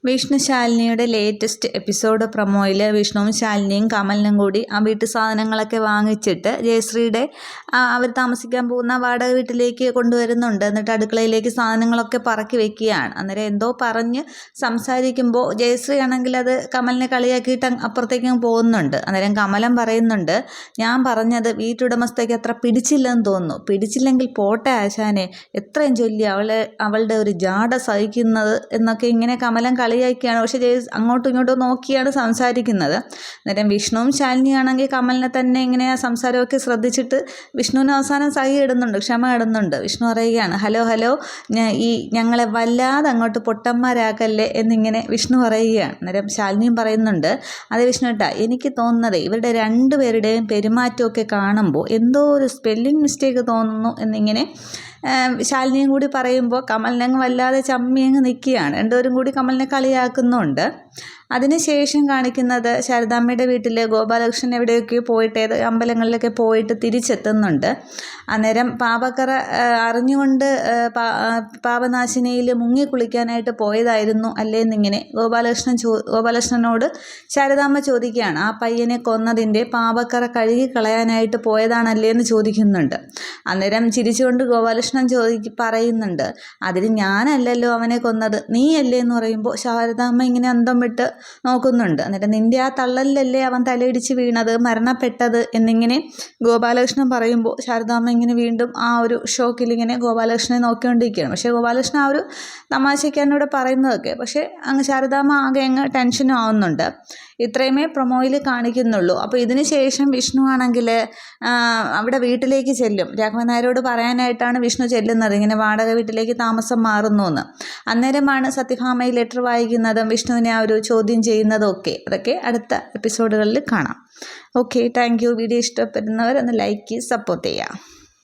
Vishnu ശാലിനിയുടെ latest episode പ്രൊമോയിൽ വിഷ്ണുവും ശാലിനിയും കമലിനും കൂടി ആ വീട്ടു സാധനങ്ങളൊക്കെ വാങ്ങിച്ചിട്ട് ജയശ്രീയുടെ അവർ താമസിക്കാൻ പോകുന്ന വാടക വീട്ടിലേക്ക് കൊണ്ടുവരുന്നുണ്ട്. എന്നിട്ട് അടുക്കളയിലേക്ക് സാധനങ്ങളൊക്കെ പറക്കി വെക്കുകയാണ്. അന്നേരം എന്തോ പറഞ്ഞ് സംസാരിക്കുമ്പോൾ ജയശ്രീ ആണെങ്കിൽ അത് കമലിനെ കളിയാക്കിയിട്ട് അപ്പുറത്തേക്കും പോകുന്നുണ്ട്. അന്നേരം കമലം പറയുന്നുണ്ട്, ഞാൻ പറഞ്ഞത് വീട്ടുടമസ്ഥയ്ക്ക് അത്ര പിടിച്ചില്ലെന്ന് തോന്നുന്നു. പിടിച്ചില്ലെങ്കിൽ പോട്ടെ ആശാനെ, എത്രയും ചൊല്ലി അവളുടെ ഒരു ജാട സഹിക്കുന്നത് എന്നൊക്കെ ഇങ്ങനെ കമലം കളിയാക്കിയാണ്. പക്ഷേ അങ്ങോട്ടും ഇങ്ങോട്ടും നോക്കിയാണ് സംസാരിക്കുന്നത്. അന്നേരം വിഷ്ണുവും ശാലിനിയാണെങ്കിൽ കമലിനെ തന്നെ ഇങ്ങനെ ആ സംസാരമൊക്കെ ശ്രദ്ധിച്ചിട്ട് വിഷ്ണുവിന് അവസാനം സഹി ഇടുന്നുണ്ട്, ക്ഷമ ഇടുന്നുണ്ട്. വിഷ്ണു പറയുകയാണ്, ഹലോ ഞങ്ങളെ വല്ലാതെ അങ്ങോട്ട് പൊട്ടന്മാരാക്കല്ലേ എന്നിങ്ങനെ വിഷ്ണു പറയുകയാണ്. അന്നേരം ശാലിനിയും പറയുന്നുണ്ട്, അതെ വിഷ്ണുട്ടാ, എനിക്ക് തോന്നുന്നത് ഇവരുടെ രണ്ടുപേരുടെയും പെരുമാറ്റമൊക്കെ കാണുമ്പോൾ എന്തോ ഒരു സ്പെല്ലിംഗ് മിസ്റ്റേക്ക് തോന്നുന്നു എന്നിങ്ങനെ ശാലിനിയും കൂടി പറയുമ്പോൾ കമലിനങ്ങ് വല്ലാതെ ചമ്മിയങ്ങ് നിൽക്കുകയാണ്. രണ്ടുപേരും കൂടി കമലിനെ കളിയാക്കുന്നുണ്ട്. അതിനുശേഷം കാണിക്കുന്നത് ശാരദാമ്മയുടെ വീട്ടിൽ ഗോപാലകൃഷ്ണൻ എവിടെയൊക്കെയോ പോയിട്ട് അമ്പലങ്ങളിലൊക്കെ പോയിട്ട് തിരിച്ചെത്തുന്നുണ്ട്. അന്നേരം പാപക്കറ അറിഞ്ഞുകൊണ്ട് പാപനാശിനിയിൽ മുങ്ങി കുളിക്കാനായിട്ട് പോയതായിരുന്നു അല്ലേന്നിങ്ങനെ ഗോപാലകൃഷ്ണനോട് ശാരദാമ്മ ചോദിക്കുകയാണ്. ആ പയ്യനെ കൊന്നതിൻ്റെ പാപക്കറ കഴുകി കളയാനായിട്ട് പോയതാണല്ലേ എന്ന് ചോദിക്കുന്നുണ്ട്. അന്നേരം ചിരിച്ചുകൊണ്ട് ഗോപാലകൃഷ്ണൻ പറയുന്നുണ്ട്, അതിന് ഞാനല്ലല്ലോ അവനെ കൊന്നത്, നീയല്ലേ എന്ന് പറയുമ്പോൾ ശാരദാമ്മ ഇങ്ങനെ അന്തം വിട്ട് നോക്കുന്നുണ്ട്. എന്നിട്ട് നിൻ്റെ ആ തള്ളലിലല്ലേ അവൻ തലയിടിച്ച് വീണത്, മരണപ്പെട്ടത് എന്നിങ്ങനെ ഗോപാലകൃഷ്ണൻ പറയുമ്പോൾ ശാരദാമ്മ ഇങ്ങനെ വീണ്ടും ആ ഒരു ഷോക്കിൽ ഇങ്ങനെ ഗോപാലകൃഷ്ണനെ നോക്കിക്കൊണ്ടിരിക്കുകയാണ്. പക്ഷേ ഗോപാലകൃഷ്ണൻ ആ ഒരു തമാശയ്ക്കാണ് പറയുന്നതൊക്കെ. പക്ഷേ അങ്ങ് ശാരദാമ്മ ആകെ അങ്ങ് ടെൻഷനും ആവുന്നുണ്ട്. ഇത്രയുമേ പ്രൊമോയിൽ കാണിക്കുന്നുള്ളൂ. അപ്പോൾ ഇതിന് ശേഷം വിഷ്ണു ആണെങ്കിൽ അവിടെ വീട്ടിലേക്ക് ചെല്ലും. രാഘവൻ നായരോട് പറയാനായിട്ടാണ് വിഷ്ണു ചെല്ലുന്നത്, ഇങ്ങനെ വാടക വീട്ടിലേക്ക് താമസം മാറുന്നു എന്ന്. അന്നേരമാണ് സത്യഭാമ ലെറ്റർ വായിക്കുന്നതും വിഷ്ണുവിനെ ആ ഒരു ചോദ്യം ചെയ്യുന്നതും ഒക്കെ. അതൊക്കെ അടുത്ത എപ്പിസോഡുകളിൽ കാണാം. Okay, thank you. വീഡിയോ ഇഷ്ടപ്പെടുന്നവർ ഒന്ന് ലൈക്ക് സപ്പോർട്ട് ചെയ്യുക.